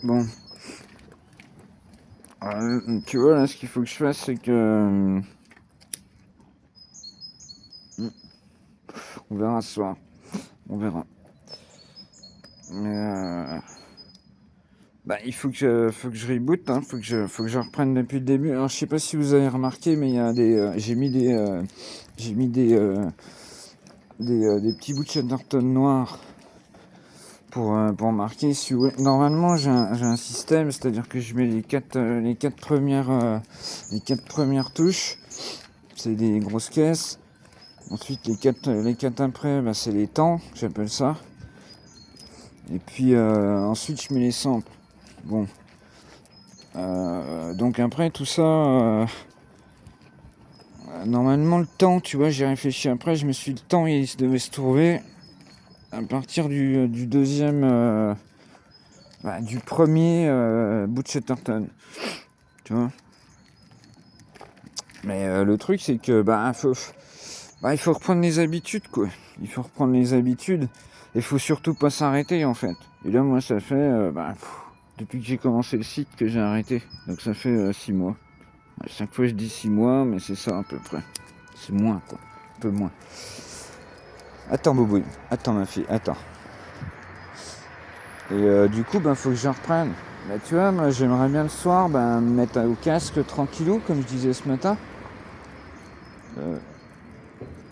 Bon. Tu vois, là, ce qu'il faut que je fasse, c'est que... on verra ce soir. On verra. Mais... bah, il faut que je reboot, hein. Faut que je reprenne depuis le début. Alors, je sais pas si vous avez remarqué, mais il y a des... j'ai mis des petits bouts de Chatterton noirs pour marquer. Si vous... Normalement, j'ai un système, c'est-à-dire que je mets les quatre premières touches. C'est des grosses caisses. Ensuite, les quatre après, bah, c'est les temps, j'appelle ça. Et puis ensuite, je mets les samples. Bon. Donc après, tout ça, normalement, le temps, tu vois, j'ai réfléchi après, je me suis dit, le temps, il devait se trouver à partir du deuxième, du premier bout de Chatterton. Tu vois. Mais le truc, c'est que, il faut reprendre les habitudes, quoi. Il faut reprendre les habitudes. Il faut surtout pas s'arrêter, en fait. Et là, moi, ça fait, depuis que j'ai commencé le site, que j'ai arrêté. Donc ça fait 6 mois. À chaque fois, je dis 6 mois, mais c'est ça à peu près. C'est moins, quoi. Un peu moins. Attends, Boubouille. Attends, ma fille. Attends. Et du coup, faut que je reprenne. Bah, tu vois, moi, j'aimerais bien le soir, me mettre au casque tranquillou, comme je disais ce matin.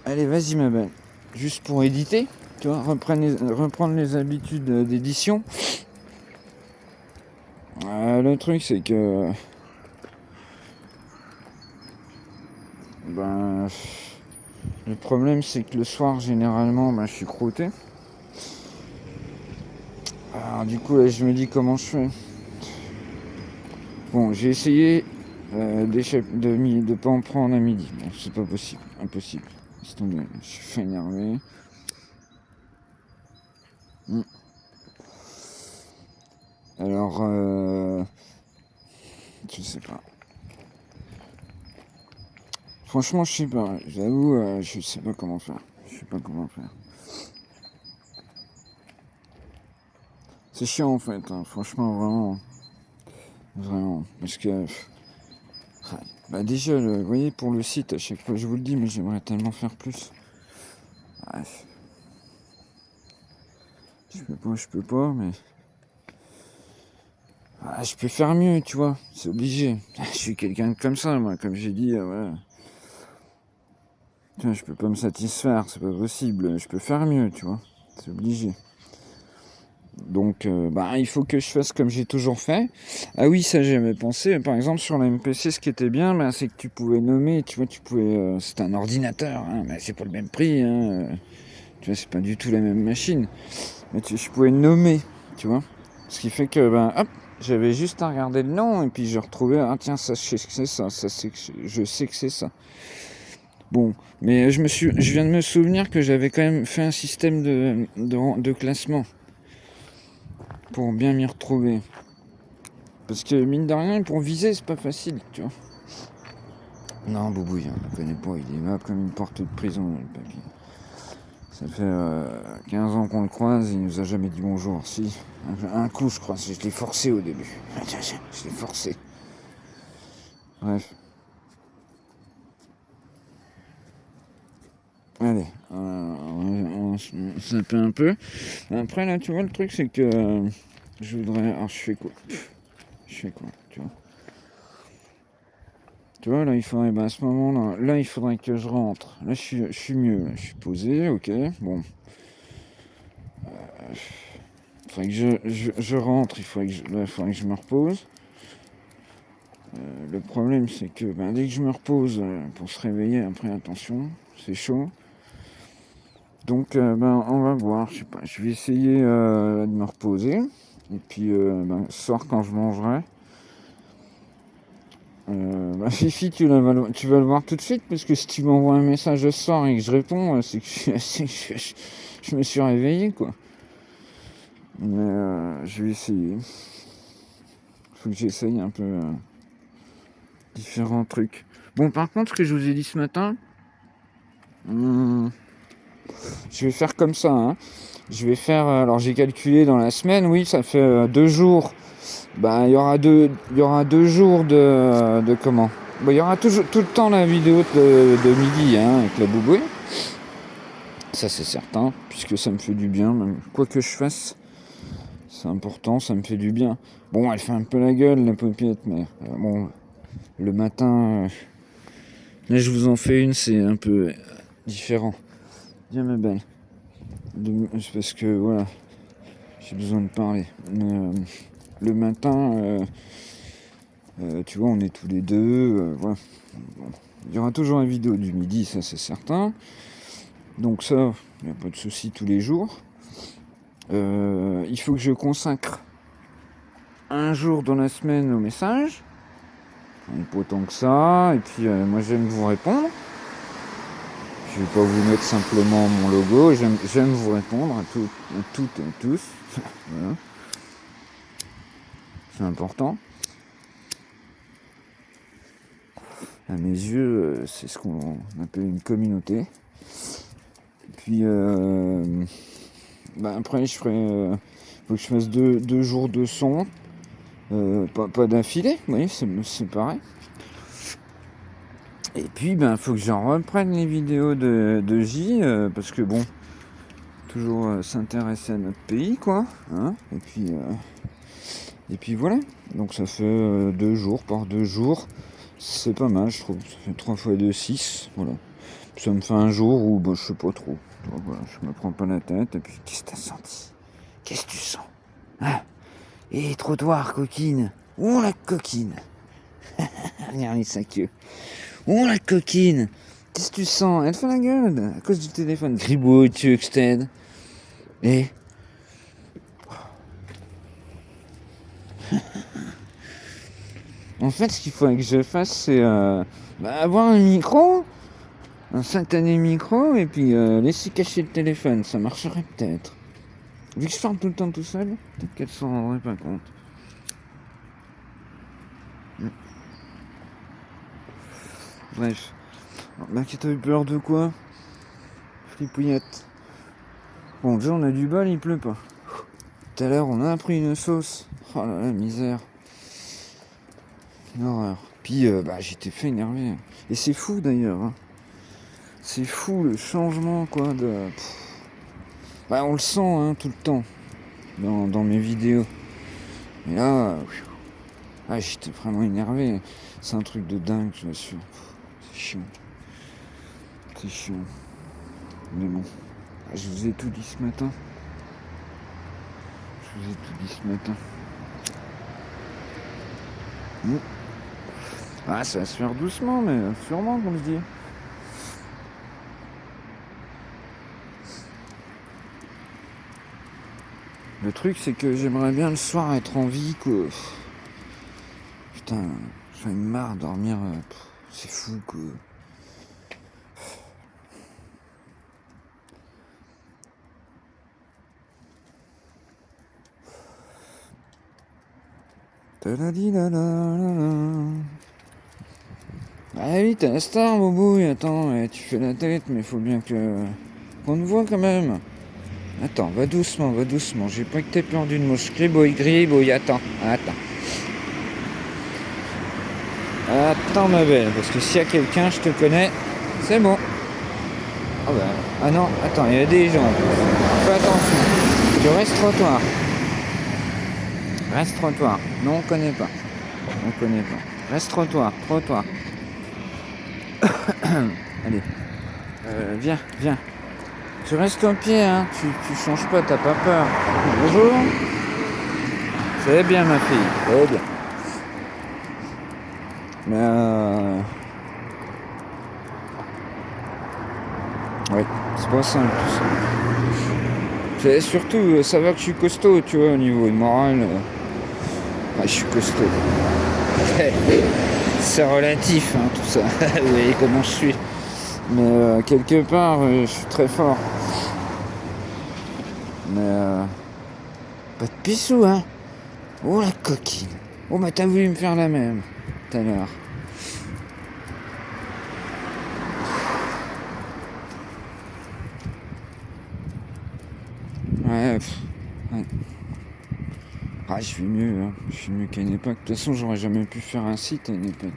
Allez, vas-y, ma belle. Juste pour éditer, tu vois, reprendre les habitudes d'édition. Le truc, c'est que... le problème, c'est que le soir, généralement, je suis croûté. Alors, du coup, là, je me dis comment je fais. Bon, j'ai essayé de pas en prendre à midi. Bon, c'est pas possible. Impossible. Laisse tomber. Je suis fait énerver. Alors, je sais pas. Franchement, je sais pas. J'avoue, je sais pas comment faire. Je sais pas comment faire. C'est chiant en fait, hein. Franchement, vraiment. Vraiment. Parce que. Déjà, vous voyez, pour le site, à chaque fois je vous le dis, mais j'aimerais tellement faire plus. Bref. Je peux pas, mais. Je peux faire mieux, tu vois. C'est obligé. Je suis quelqu'un de comme ça, moi, comme j'ai dit, voilà. Tu vois, je peux pas me satisfaire, c'est pas possible. Je peux faire mieux, tu vois. C'est obligé. Donc, il faut que je fasse comme j'ai toujours fait. Ah oui, ça j'avais pensé. Par exemple, sur la MPC, ce qui était bien, c'est que tu pouvais nommer. Tu vois, c'est un ordinateur, hein, mais c'est pas le même prix. Hein, tu vois, c'est pas du tout la même machine. Mais je pouvais nommer, tu vois. Ce qui fait que, hop, j'avais juste à regarder le nom et puis je retrouvais. Ah tiens, ça, je sais que c'est ça. Je sais que c'est ça. Bon, mais je viens de me souvenir que j'avais quand même fait un système de classement pour bien m'y retrouver. Parce que mine de rien, pour viser, c'est pas facile, tu vois. Non, Boubouille, on ne connaît pas, il est là comme une porte de prison, le papy. Ça fait 15 ans qu'on le croise, il nous a jamais dit bonjour. Si, un coup, je crois, je l'ai forcé au début. Je l'ai forcé. Bref. Allez, on s'appelle un peu. Après, là, tu vois, le truc, c'est que je voudrais... Alors, je fais quoi, tu vois. Tu vois, là, il faudrait, à ce moment-là, là, il faudrait que je rentre. Là, je suis mieux, là, je suis posé, ok, bon. Il faudrait que je rentre, il faudrait que je me repose. Le problème, c'est que dès que je me repose, pour se réveiller, après, attention, c'est chaud. Donc, on va voir, je sais pas, je vais essayer de me reposer. Et puis, ce soir, quand je mangerai, Fifi, tu vas le voir tout de suite, parce que si tu m'envoies un message ce soir et que je réponds, c'est que je me suis réveillé, quoi. Mais je vais essayer. Faut que j'essaye un peu différents trucs. Bon, par contre, ce que je vous ai dit ce matin, je vais faire comme ça, hein. Je vais faire, alors j'ai calculé dans la semaine, oui, ça fait 2 jours Bah, il y aura 2 jours de comment? Bah, il y aura toujours tout le temps la vidéo de midi, hein, avec la boubouée. Ça c'est certain, puisque ça me fait du bien, même quoi que je fasse, c'est important, ça me fait du bien. Bon, elle fait un peu la gueule, la paupiette, mais bon, le matin, là je vous en fais une, c'est un peu différent. Viens ma belle. Parce que voilà, j'ai besoin de parler. Le matin, tu vois, on est tous les deux, voilà. Bon. Il y aura toujours une vidéo du midi, ça c'est certain. Donc ça, il n'y a pas de souci tous les jours. Il faut que je consacre un jour dans la semaine au message. Pas autant que ça. Et puis moi j'aime vous répondre. Je vais pas vous mettre simplement mon logo. J'aime vous répondre à toutes et tous. Voilà. C'est important. À mes yeux, c'est ce qu'on appelle une communauté. Et puis après je ferai. Faut que je fasse deux jours de son. Pas d'affilée, oui, c'est pareil. Et puis, faut que j'en reprenne les vidéos de J, parce que bon, toujours s'intéresser à notre pays, quoi. Hein, et puis voilà. Donc ça fait 2 jours par 2 jours. C'est pas mal, je trouve. Ça fait 3 fois 2, 6. Voilà. Ça me fait un jour où, je sais pas trop. Donc, voilà, je me prends pas la tête. Et puis, qu'est-ce que t'as senti? Qu'est-ce que tu sens? Hein? Et trottoir, coquine. Oh la coquine. Regardez sa queue. Oh la coquine. Qu'est-ce que tu sens? Elle fait la gueule à cause du téléphone. Gribouille, tu extèdes. Et en fait, ce qu'il faudrait que je fasse, c'est avoir un micro, un satané micro, et puis laisser cacher le téléphone. Ça marcherait peut-être. Vu que je parle tout le temps tout seul, peut-être qu'elle s'en rendrait pas compte. Bref. T'as eu peur de quoi? Flipouillette. Bon, déjà on a du bol, il pleut pas. Tout à l'heure on a pris une sauce. Oh là là, misère. Une horreur. Puis j'étais fait énervé. Et c'est fou d'ailleurs. Hein. C'est fou le changement quoi de. On le sent hein, tout le temps dans mes vidéos. Et là, j'étais vraiment énervé. C'est un truc de dingue, je l'assure. C'est chiant. C'est chiant. Mais bon. Je vous ai tout dit ce matin. Ça va se faire doucement, mais sûrement, comme je dis. Le truc, c'est que j'aimerais bien le soir être en vie, quoi. Putain, j'en ai marre de dormir. C'est fou, quoi. Ah oui, t'es la star, Bobo. Attends, tu fais la tête, mais faut bien qu'on te voit quand même. Attends, va doucement. J'ai pas que t'aies peur d'une mouche. Gribouille, attends. Attends, ma belle, parce que s'il y a quelqu'un, je te connais, c'est bon. Ah non, attends, il y a des gens. Fais attention. Tu restes trottoir. Non, on connaît pas. Reste trottoir. Allez. Viens. Tu restes en pied, hein. Tu changes pas, t'as pas peur. Bonjour. C'est bien, ma fille. C'est bien. Mais ouais, c'est pas simple tout ça. C'est surtout, ça va que je suis costaud, tu vois, au niveau moral. Je suis costaud. C'est relatif, hein, tout ça. Vous voyez comment je suis. Mais quelque part, je suis très fort. Mais pas de pissou, hein. Oh la coquine. Oh t'as voulu me faire la même tout à l'heure. Ouais. Ah, je suis mieux, hein. Je suis mieux qu'à une époque. De toute façon, j'aurais jamais pu faire un site à une époque.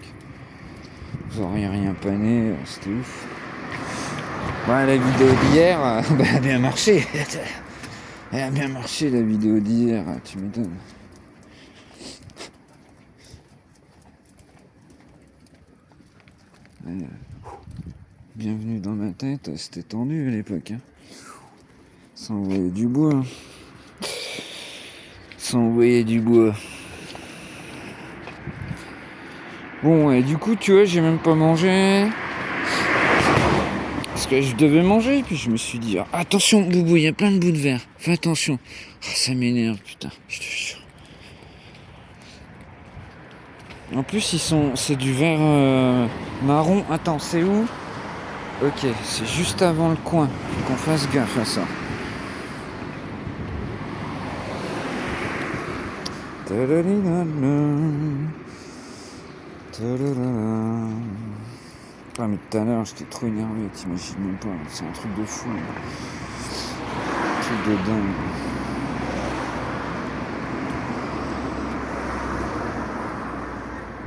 Vous auriez rien pané, c'était ouf. Ouais, la vidéo d'hier, elle a bien marché. Elle a bien marché, la vidéo d'hier, tu m'étonnes. Bienvenue dans ma tête, c'était tendu à l'époque. Hein. Ça envoyait du bois. Ça envoyait du bois. Bon, et du coup, tu vois, j'ai même pas mangé. Parce que je devais manger, puis je me suis dit, ah, attention, Boubou, il y a plein de bouts de verre. Fais attention. Oh, ça m'énerve, putain, je te jure. En plus, c'est du verre marron. Attends, c'est où? Ok, c'est juste avant le coin. Faut qu'on fasse gaffe à ça. Ah, mais tout à l'heure, j'étais trop énervé, t'imagines même pas. C'est un truc de fou. Un truc de dingue.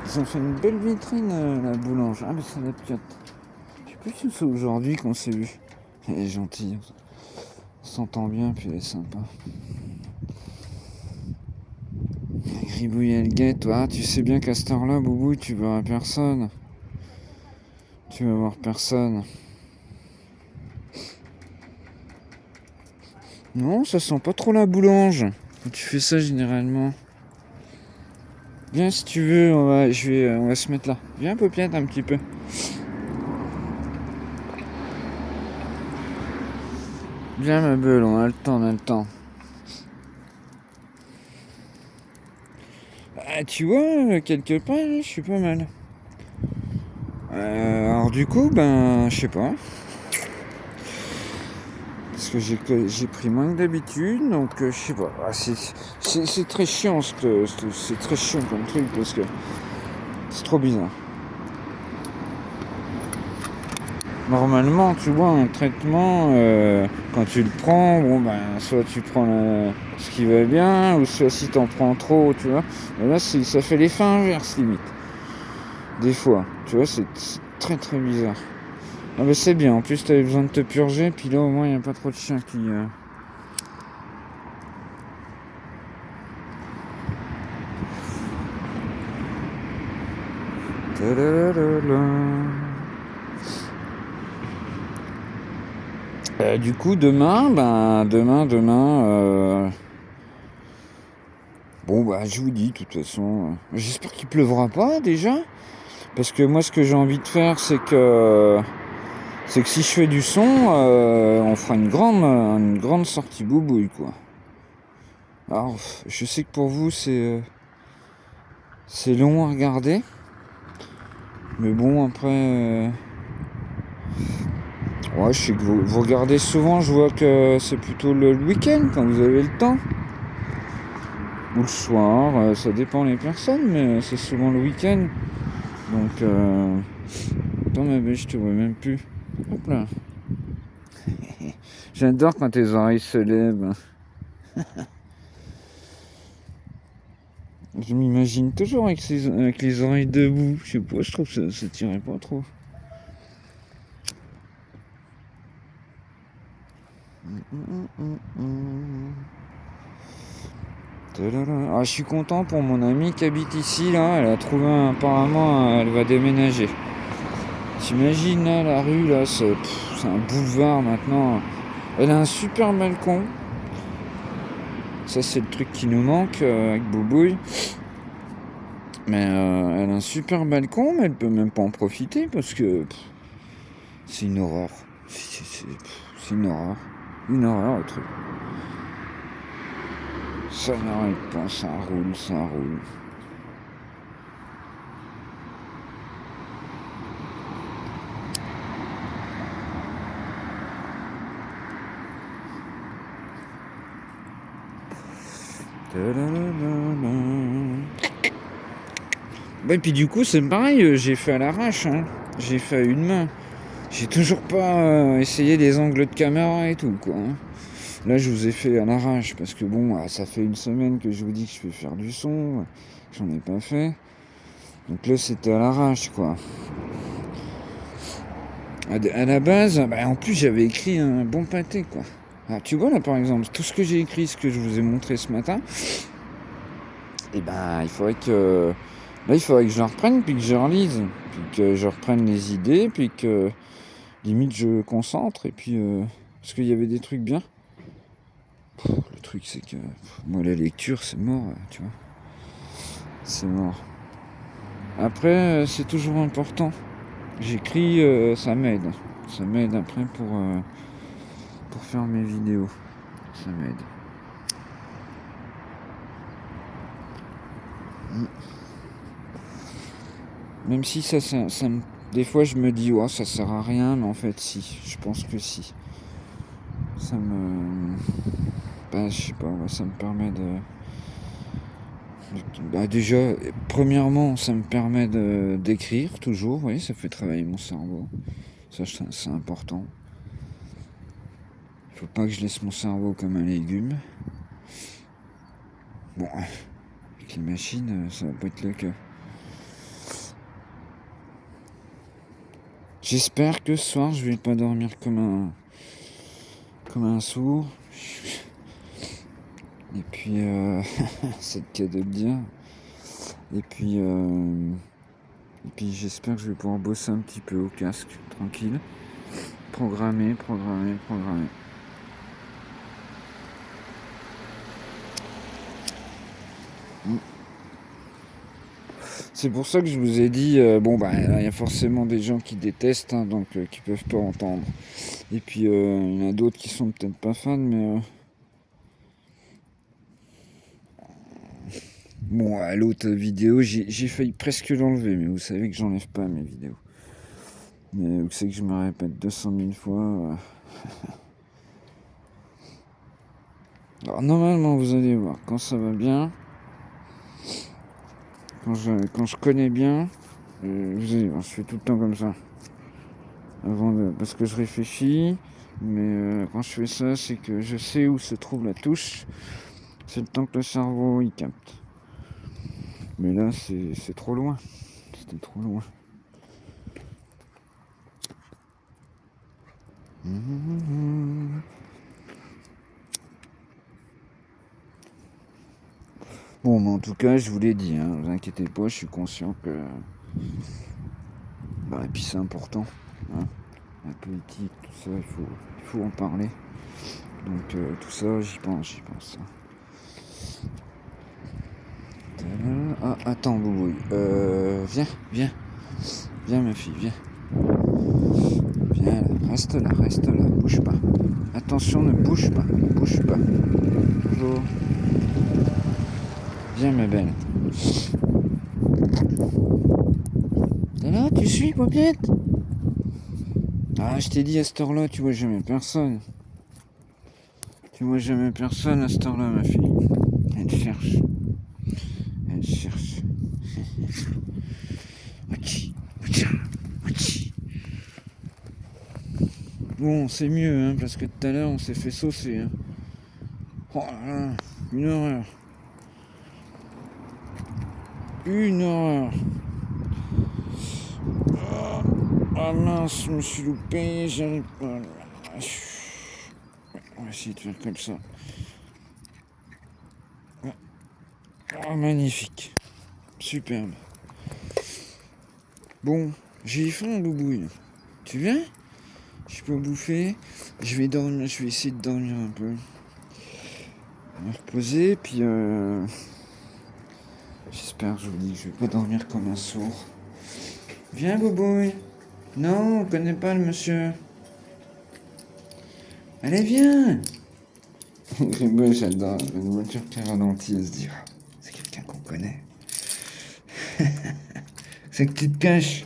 Ils ont fait une belle vitrine, la boulange. Ah, mais ça date peut-être. Je sais plus si c'est aujourd'hui qu'on s'est vu. Elle est gentille. On s'entend bien, puis elle est sympa. Gribouille elle guette, toi. Tu sais bien qu'à cette heure-là, Boubou, tu verras personne. Tu vas voir personne. Non, ça sent pas trop la boulange. Quand tu fais ça généralement. Viens si tu veux, on va se mettre là. Viens Paupiette un petit peu. Viens ma belle, on a le temps, Ah, tu vois, quelque part, je suis pas mal. Alors du coup, je sais pas. Parce que j'ai pris moins que d'habitude, donc je sais pas. Ah, c'est très chiant, c'est très chiant comme truc, parce que c'est trop bizarre. Normalement, tu vois, un traitement, quand tu le prends, soit tu prends ce qui va bien, ou soit si t'en prends trop, tu vois. Et là, ça fait l'effet inverse, limite. Des fois, tu vois, c'est très très bizarre. Ah bah c'est bien, en plus t'avais besoin de te purger, puis là au moins il n'y a pas trop de chiens qui... Du coup demain, je vous dis de toute façon, j'espère qu'il pleuvra pas déjà, parce que moi ce que j'ai envie de faire c'est que si je fais du son, on fera une grande sortie boubouille quoi. Alors je sais que pour vous c'est long à regarder, mais bon après... Ouais, je sais que vous regardez souvent, je vois que c'est plutôt le week-end quand vous avez le temps. Ou le soir, ça dépend les personnes, mais c'est souvent le week-end. Donc, attends ma belle, je te vois même plus. Hop là. J'adore quand tes oreilles se lèvent. Je m'imagine toujours avec les oreilles debout. Je sais pas, je trouve que ça tirait pas trop. Ah, je suis content pour mon amie qui habite ici là, elle a trouvé apparemment, elle va déménager. T'imagines là, la rue là, c'est un boulevard maintenant. Elle a un super balcon. Ça c'est le truc qui nous manque avec Boubouille. Mais elle a un super balcon, mais elle peut même pas en profiter parce que c'est une horreur. C'est une horreur. Une horreur le truc. Ça n'arrête pas, ça roule. Et puis du coup c'est pareil, j'ai fait à l'arrache, hein. J'ai fait à une main. J'ai toujours pas essayé les angles de caméra et tout quoi. Hein. Là, je vous ai fait à l'arrache, parce que bon, ça fait une semaine que je vous dis que je vais faire du son, j'en ai pas fait. Donc là, c'était à l'arrache, quoi. À la base, en plus, j'avais écrit un bon pâté, quoi. Ah, tu vois, là, par exemple, tout ce que j'ai écrit, ce que je vous ai montré ce matin, et il faudrait que... Là, il faudrait que je la reprenne, puis que je relise, puis que je reprenne les idées, puis que, limite, je concentre, et puis... parce qu'il y avait des trucs bien. Le truc, c'est que... moi, la lecture, c'est mort, tu vois. C'est mort. Après, c'est toujours important. J'écris, ça m'aide. Ça m'aide après pour faire mes vidéos. Ça m'aide. Même si des fois je me dis, oh, ça sert à rien, mais en fait, si. Je pense que si. Ça me... je sais pas, ça me permet de... déjà, premièrement, ça me permet d'écrire toujours, oui, ça fait travailler mon cerveau. Ça, c'est important. Il faut pas que je laisse mon cerveau comme un légume. Bon, avec les machines, ça va pas être le cas. J'espère que ce soir, je vais pas dormir comme un sourd. Et puis, c'est le cas de le dire. Et puis j'espère que je vais pouvoir bosser un petit peu au casque, tranquille. Programmer. C'est pour ça que je vous ai dit, il y a forcément des gens qui détestent, hein, donc qui peuvent pas entendre. Et puis il y en a d'autres qui sont peut-être pas fans, mais bon, à l'autre vidéo, j'ai failli presque l'enlever, mais vous savez que j'enlève pas mes vidéos. Mais vous savez que je me répète 200 000 fois. Alors normalement, vous allez voir, quand ça va bien, quand je connais bien, vous allez voir, je fais tout le temps comme ça. Parce que je réfléchis, mais quand je fais ça, c'est que je sais où se trouve la touche. C'est le temps que le cerveau il capte. Mais là, c'est trop loin. C'était trop loin. Bon, mais en tout cas, je vous l'ai dit, hein, vous inquiétez pas, je suis conscient que... et puis c'est important, hein, la politique, tout ça, il faut en parler. Donc tout ça, j'y pense. Ah, attends, Boubouille. Viens, ma fille, viens. Viens là, reste là, bouge pas. Attention, ne bouge pas. Bonjour. Viens, ma belle. T'es là, tu suis, Popiette? Ah, je t'ai dit, à cette heure-là, tu vois jamais personne. À cette heure-là, ma fille. Elle cherche. Bon, c'est mieux, hein, parce que tout à l'heure, on s'est fait saucer. Hein. Oh là là, une horreur. Ah mince, je me suis loupé, j'arrive pas. On va essayer de faire comme ça. Oh, magnifique. Superbe. Bon, j'ai faim, Boubouille. Tu viens? Je peux bouffer. Je vais essayer de dormir un peu. Me reposer, puis j'espère, je vous dis que je vais pas dormir comme un sourd. Viens, Boubouille. Non, on connaît pas le monsieur. Allez, viens. Moi, j'adore une voiture qui ralentit et se dire, c'est quelqu'un qu'on connaît. C'est que tu te caches.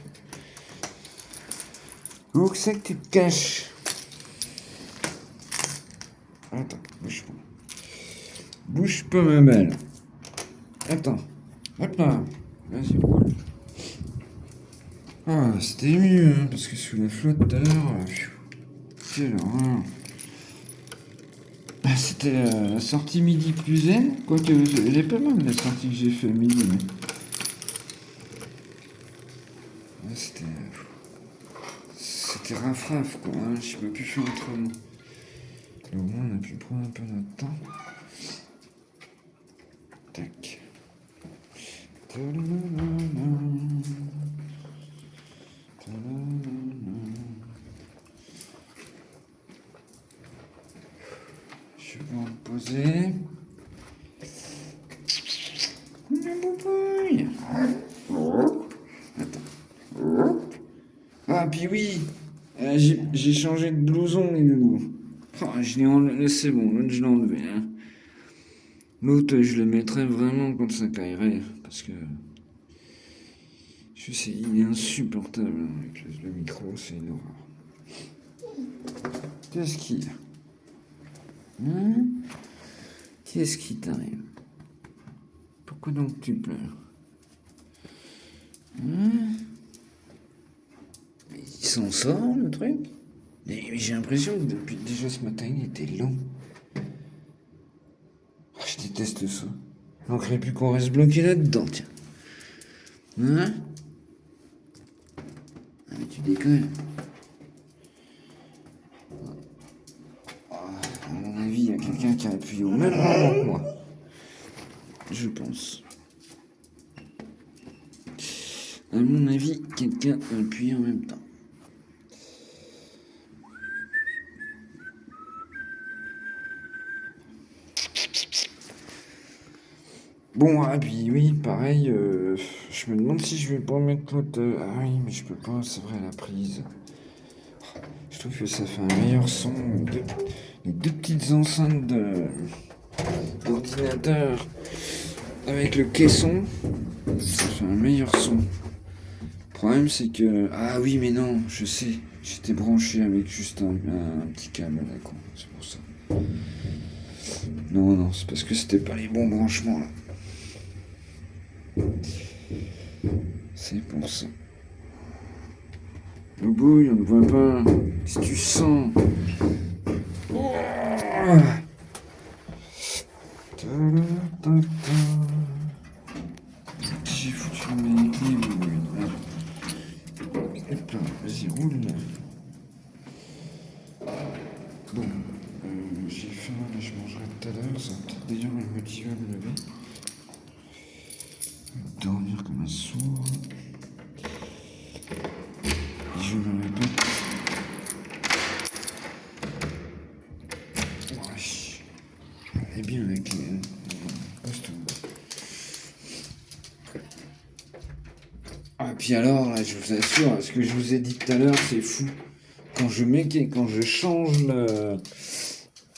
Où c'est que tu te caches? Attends, bouge pas. Bouge pas, ma belle. Attends. Hop là. Vas-y, roule. Ah, c'était mieux, hein, parce que sous la flotte tout à l'heure, c'est là, hein. c'était la sortie midi plus zen. Quoique, elle est pas mal la sortie que j'ai fait midi. Mais... ouais, c'était rafraf, quoi. Hein, je peux plus faire autrement. Et au moins, on a pu prendre un peu notre temps. Tac. Je vais me poser. Attends. Ah, puis oui, j'ai changé de blouson, les loulous. Ah, je l'ai enlevé, c'est bon, l'autre je l'ai enlevé. Hein. L'autre, je le mettrai vraiment quand ça caillerait, parce que je sais, il est insupportable hein, avec le micro, c'est une horreur. Qu'est-ce qu'il y a hein? Qu'est-ce qui t'arrive? Pourquoi donc tu pleures hein? Il s'en sort le truc? Mais j'ai l'impression que depuis déjà ce matin il était long. Oh, je déteste ça. Il manquerait plus qu'on reste bloqué là-dedans, tiens. Hein? Ah, mais tu déconnes. À mon avis, il y a quelqu'un qui a appuyé au même moment que moi. Je pense. À mon avis, quelqu'un a appuyé en même temps. Bon, ah puis oui, pareil, je me demande si je vais pas mettre l'autre... ah oui, mais je peux pas, c'est vrai, la prise. Je trouve que ça fait un meilleur son. Les deux petites enceintes d'ordinateur avec le caisson, ça fait un meilleur son. Le problème, c'est que... ah oui, mais non, je sais, j'étais branché avec juste un petit câble là, quoi. C'est pour ça. Non, c'est parce que c'était pas les bons branchements, là. C'est pour ça. Le bouille, on ne voit pas. Si tu sens. Oh j'ai foutu mes clés, hop là, vas-y, roule. Bon, j'ai faim, mais je mangerai tout à l'heure. Ça va peut-être d'ailleurs me motiver à me lever. Dormir comme un sourd. Et je me répète. Wesh. Elle est bien avec les postes. Ah, puis alors, là, je vous assure, ce que je vous ai dit tout à l'heure, c'est fou. Quand je change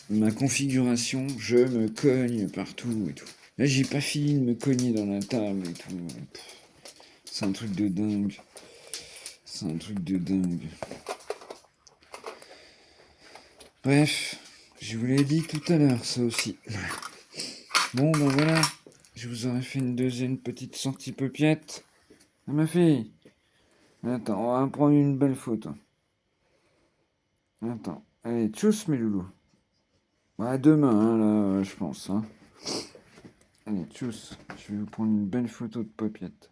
ma configuration, je me cogne partout et tout. Là, j'ai pas fini de me cogner dans la table et tout. C'est un truc de dingue. C'est un truc de dingue. Bref, je vous l'ai dit tout à l'heure, ça aussi. Bon, ben voilà. Je vous aurais fait une deuxième petite sortie paupiette. Ah, ma fille. Attends, on va prendre une belle photo. Attends. Allez, tchuss, mes loulous. À demain, hein, là, je pense. Hein. Allez, tchuss. Je vais vous prendre une belle photo de paupiette.